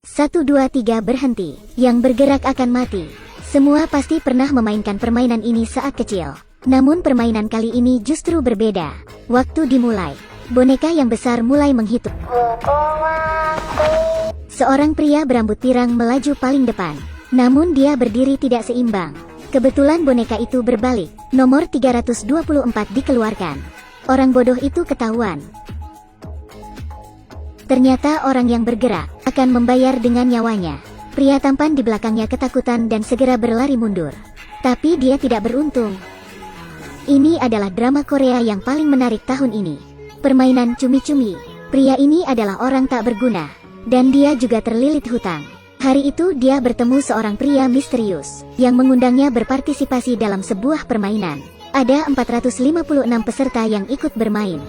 1, 2, 3 berhenti. Yang bergerak akan mati. Semua pasti pernah memainkan permainan ini saat kecil. Namun permainan kali ini justru berbeda. Waktu dimulai. Boneka yang besar mulai menghitung. Seorang pria berambut pirang melaju paling depan. Namun dia berdiri tidak seimbang. Kebetulan boneka itu berbalik. Nomor 324 dikeluarkan. Orang bodoh itu ketahuan. Ternyata orang yang bergerak akan membayar dengan nyawanya. Pria tampan di belakangnya ketakutan dan segera berlari mundur. Tapi dia tidak beruntung. Ini adalah drama Korea yang paling menarik tahun ini. Permainan cumi-cumi. Pria ini adalah orang tak berguna. Dan dia juga terlilit hutang. Hari itu dia bertemu seorang pria misterius yang mengundangnya berpartisipasi dalam sebuah permainan. Ada 456 peserta yang ikut bermain.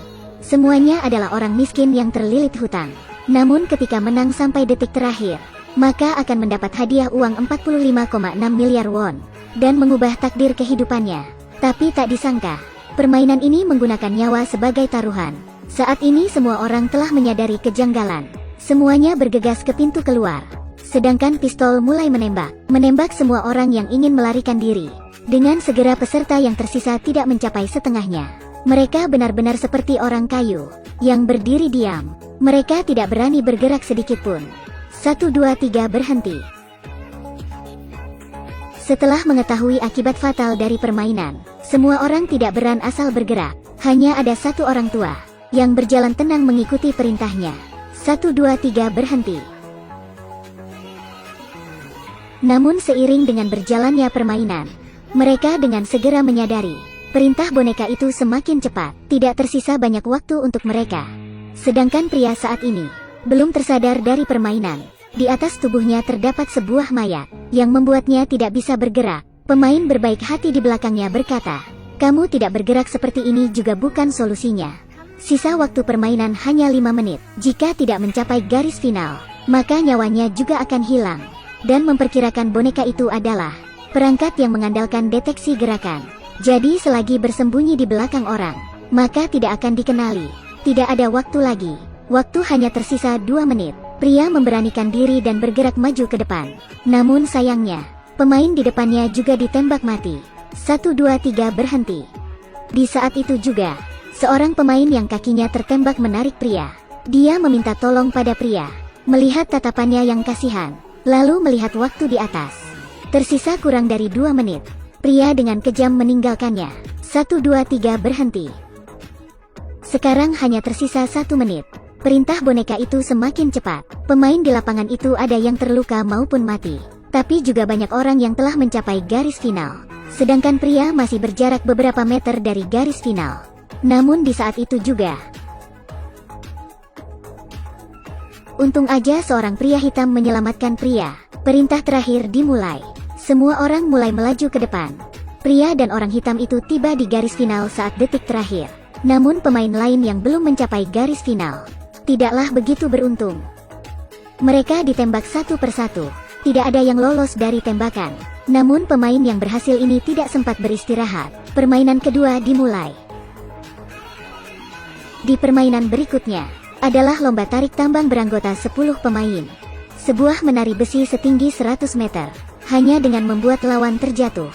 Semuanya adalah orang miskin yang terlilit hutang. Namun ketika menang sampai detik terakhir, maka akan mendapat hadiah uang 45,6 miliar won dan mengubah takdir kehidupannya. Tapi tak disangka, permainan ini menggunakan nyawa sebagai taruhan. Saat ini semua orang telah menyadari kejanggalan. Semuanya bergegas ke pintu keluar. Sedangkan pistol mulai menembak semua orang yang ingin melarikan diri. Dengan segera peserta yang tersisa tidak mencapai setengahnya. Mereka benar-benar seperti orang kayu yang berdiri diam. Mereka tidak berani bergerak sedikitpun. 1, 2, 3 berhenti. Setelah mengetahui akibat fatal dari permainan, semua orang tidak beran asal bergerak. Hanya ada satu orang tua yang berjalan tenang mengikuti perintahnya. 1, 2, 3 berhenti. Namun seiring dengan berjalannya permainan, mereka dengan segera menyadari perintah boneka itu semakin cepat. Tidak tersisa banyak waktu untuk mereka. Sedangkan pria saat ini belum tersadar dari permainan. Di atas tubuhnya terdapat sebuah mayat yang membuatnya tidak bisa bergerak. Pemain berbaik hati di belakangnya berkata, "Kamu tidak bergerak seperti ini juga bukan solusinya. Sisa waktu permainan hanya 5 menit. Jika tidak mencapai garis final, maka nyawanya juga akan hilang." Dan memperkirakan boneka itu adalah perangkat yang mengandalkan deteksi gerakan. Jadi selagi bersembunyi di belakang orang, maka tidak akan dikenali. Tidak ada waktu lagi. Waktu hanya tersisa 2 menit. Pria memberanikan diri dan bergerak maju ke depan. Namun sayangnya, pemain di depannya juga ditembak mati. 1, 2, 3 berhenti. Di saat itu juga, seorang pemain yang kakinya tertembak menarik pria. Dia meminta tolong pada pria. Melihat tatapannya yang kasihan, lalu melihat waktu di atas. Tersisa kurang dari 2 menit. Pria dengan kejam meninggalkannya. 1, 2, 3 berhenti. Sekarang hanya tersisa 1 menit. Perintah boneka itu semakin cepat. Pemain di lapangan itu ada yang terluka maupun mati. Tapi juga banyak orang yang telah mencapai garis final. Sedangkan pria masih berjarak beberapa meter dari garis final. Namun di saat itu juga, untung aja seorang pria hitam menyelamatkan pria. Perintah terakhir dimulai. Semua orang mulai melaju ke depan. Pria dan orang hitam itu tiba di garis final saat detik terakhir. Namun pemain lain yang belum mencapai garis final tidaklah begitu beruntung. Mereka ditembak satu persatu. Tidak ada yang lolos dari tembakan. Namun pemain yang berhasil ini tidak sempat beristirahat. Permainan kedua dimulai. Di permainan berikutnya adalah lomba tarik tambang beranggota 10 pemain. Sebuah menari besi setinggi 100 meter. Hanya dengan membuat lawan terjatuh,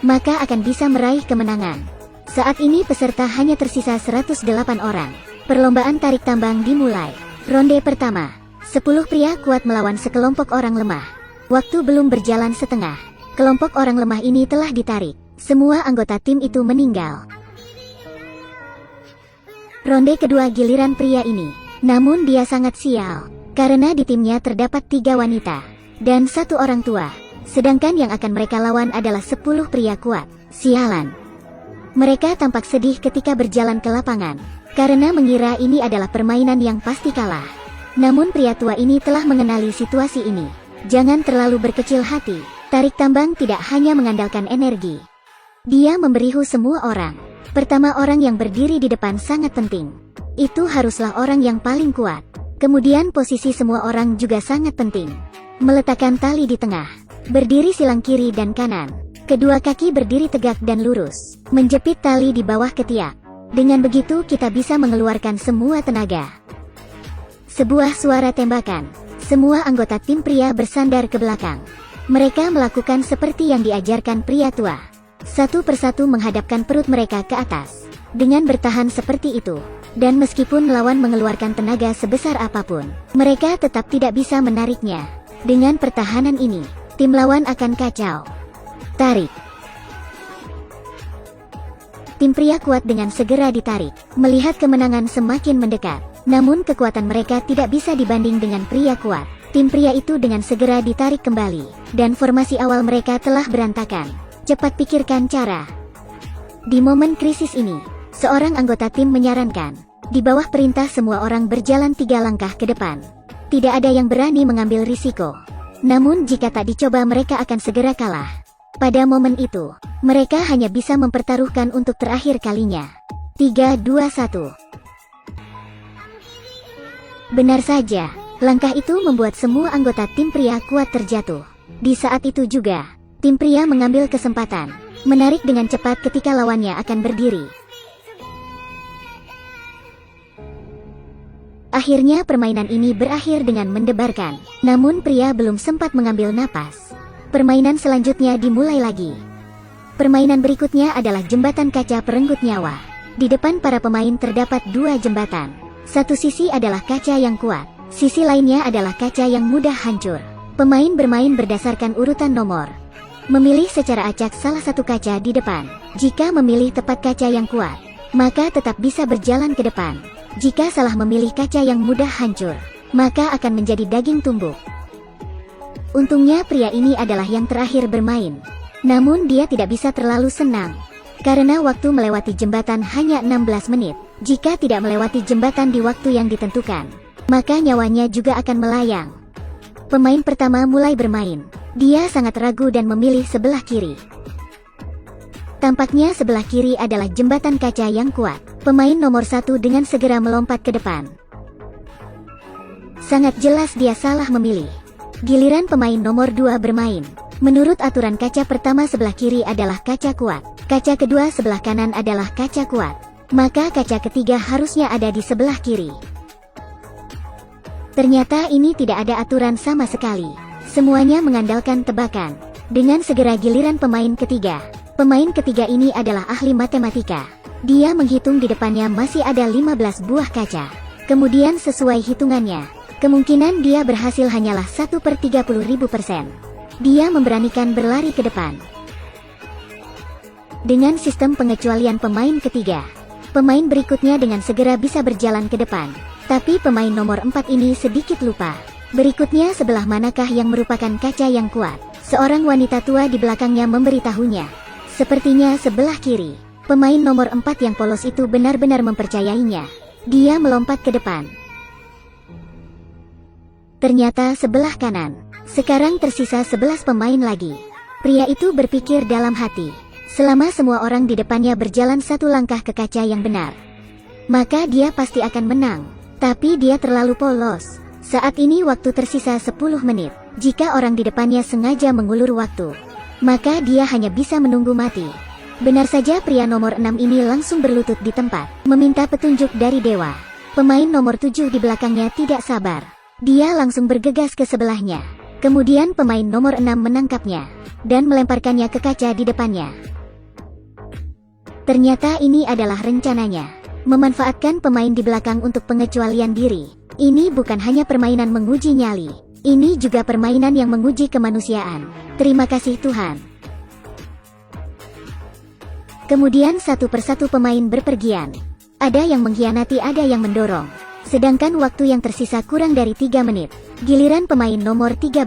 maka akan bisa meraih kemenangan. Saat ini peserta hanya tersisa 108 orang. Perlombaan tarik tambang dimulai. Ronde pertama. 10 pria kuat melawan sekelompok orang lemah. Waktu belum berjalan setengah. Kelompok orang lemah ini telah ditarik. Semua anggota tim itu meninggal. Ronde kedua giliran pria ini. Namun dia sangat sial. Karena di timnya terdapat 3 wanita. Dan 1 orang tua. Sedangkan yang akan mereka lawan adalah 10 pria kuat. Sialan. Mereka tampak sedih ketika berjalan ke lapangan. Karena mengira ini adalah permainan yang pasti kalah. Namun pria tua ini telah mengenali situasi ini. Jangan terlalu berkecil hati. Tarik tambang tidak hanya mengandalkan energi. Dia memberihu semua orang. Pertama orang yang berdiri di depan sangat penting. Itu haruslah orang yang paling kuat. Kemudian posisi semua orang juga sangat penting. Meletakkan tali di tengah. Berdiri silang kiri dan kanan. Kedua kaki berdiri tegak dan lurus. Menjepit tali di bawah ketiak. Dengan begitu kita bisa mengeluarkan semua tenaga. Sebuah suara tembakan. Semua anggota tim pria bersandar ke belakang. Mereka melakukan seperti yang diajarkan pria tua. Satu persatu menghadapkan perut mereka ke atas. Dengan bertahan seperti itu, dan meskipun lawan mengeluarkan tenaga sebesar apapun, mereka tetap tidak bisa menariknya. Dengan pertahanan ini, tim lawan akan kacau. Tarik. Tim pria kuat dengan segera ditarik. Melihat kemenangan semakin mendekat, namun kekuatan mereka tidak bisa dibanding dengan pria kuat. Tim pria itu dengan segera ditarik kembali, dan formasi awal mereka telah berantakan. Cepat pikirkan cara. Di momen krisis ini, seorang anggota tim menyarankan, di bawah perintah semua orang berjalan 3 langkah ke depan. Tidak ada yang berani mengambil risiko. Namun jika tak dicoba mereka akan segera kalah. Pada momen itu, mereka hanya bisa mempertaruhkan untuk terakhir kalinya. 3, 2, 1. Benar saja, langkah itu membuat semua anggota tim pria kuat terjatuh. Di saat itu juga, tim pria mengambil kesempatan, menarik dengan cepat ketika lawannya akan berdiri. Akhirnya permainan ini berakhir dengan mendebarkan, namun pria belum sempat mengambil napas. Permainan selanjutnya dimulai lagi. Permainan berikutnya adalah jembatan kaca perenggut nyawa. Di depan para pemain terdapat 2 jembatan. Satu sisi adalah kaca yang kuat, sisi lainnya adalah kaca yang mudah hancur. Pemain bermain berdasarkan urutan nomor. Memilih secara acak salah satu kaca di depan. Jika memilih tepat kaca yang kuat, maka tetap bisa berjalan ke depan. Jika salah memilih kaca yang mudah hancur, maka akan menjadi daging tumbuk. Untungnya pria ini adalah yang terakhir bermain. Namun dia tidak bisa terlalu senang, karena waktu melewati jembatan hanya 16 menit. Jika tidak melewati jembatan di waktu yang ditentukan, maka nyawanya juga akan melayang. Pemain pertama mulai bermain. Dia sangat ragu dan memilih sebelah kiri. Tampaknya sebelah kiri adalah jembatan kaca yang kuat. Pemain nomor 1 dengan segera melompat ke depan. Sangat jelas dia salah memilih. Giliran pemain nomor 2 bermain. Menurut aturan kaca pertama sebelah kiri adalah kaca kuat. Kaca kedua sebelah kanan adalah kaca kuat. Maka kaca ketiga harusnya ada di sebelah kiri. Ternyata ini tidak ada aturan sama sekali. Semuanya mengandalkan tebakan. Dengan segera giliran pemain ketiga. Pemain ketiga ini adalah ahli matematika. Dia menghitung di depannya masih ada 15 buah kaca. Kemudian sesuai hitungannya, kemungkinan dia berhasil hanyalah 1/30.000%. Dia memberanikan berlari ke depan. Dengan sistem pengecualian pemain ketiga, pemain berikutnya dengan segera bisa berjalan ke depan. Tapi pemain nomor 4 ini sedikit lupa. Berikutnya sebelah manakah yang merupakan kaca yang kuat? Seorang wanita tua di belakangnya memberitahunya. Sepertinya sebelah kiri. Pemain nomor 4 yang polos itu benar-benar mempercayainya. Dia melompat ke depan. Ternyata sebelah kanan. Sekarang tersisa 11 pemain lagi. Pria itu berpikir dalam hati. Selama semua orang di depannya berjalan 1 langkah ke kaca yang benar, maka dia pasti akan menang. Tapi dia terlalu polos. Saat ini waktu tersisa 10 menit. Jika orang di depannya sengaja mengulur waktu, maka dia hanya bisa menunggu mati. Benar saja pria nomor 6 ini langsung berlutut di tempat, meminta petunjuk dari dewa. Pemain nomor 7 di belakangnya tidak sabar. Dia langsung bergegas ke sebelahnya. Kemudian pemain nomor 6 menangkapnya, dan melemparkannya ke kaca di depannya. Ternyata ini adalah rencananya. Memanfaatkan pemain di belakang untuk pengecualian diri. Ini bukan hanya permainan menguji nyali. Ini juga permainan yang menguji kemanusiaan. Terima kasih Tuhan. Kemudian satu persatu pemain berpergian. Ada yang mengkhianati, ada yang mendorong. Sedangkan waktu yang tersisa kurang dari 3 menit. Giliran pemain nomor 13.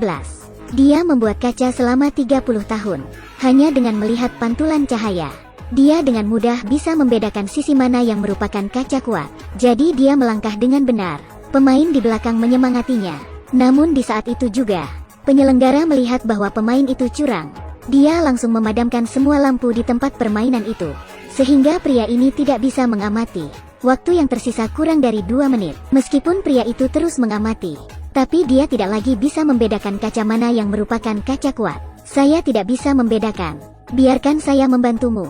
Dia membuat kaca selama 30 tahun. Hanya dengan melihat pantulan cahaya, dia dengan mudah bisa membedakan sisi mana yang merupakan kaca kuat. Jadi dia melangkah dengan benar. Pemain di belakang menyemangatinya. Namun di saat itu juga, penyelenggara melihat bahwa pemain itu curang. Dia langsung memadamkan semua lampu di tempat permainan itu. Sehingga pria ini tidak bisa mengamati. Waktu yang tersisa kurang dari 2 menit. Meskipun pria itu terus mengamati, tapi dia tidak lagi bisa membedakan kaca mana yang merupakan kaca kuat. Saya tidak bisa membedakan. Biarkan saya membantumu.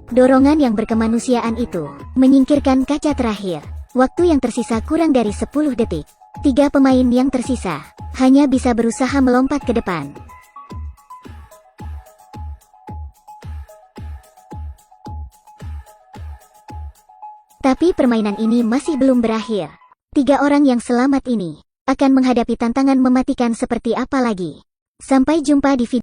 Dorongan yang berkemanusiaan itu menyingkirkan kaca terakhir. Waktu yang tersisa kurang dari 10 detik. Tiga pemain yang tersisa hanya bisa berusaha melompat ke depan. Tapi permainan ini masih belum berakhir. Tiga orang yang selamat ini akan menghadapi tantangan mematikan seperti apa lagi. Sampai jumpa di video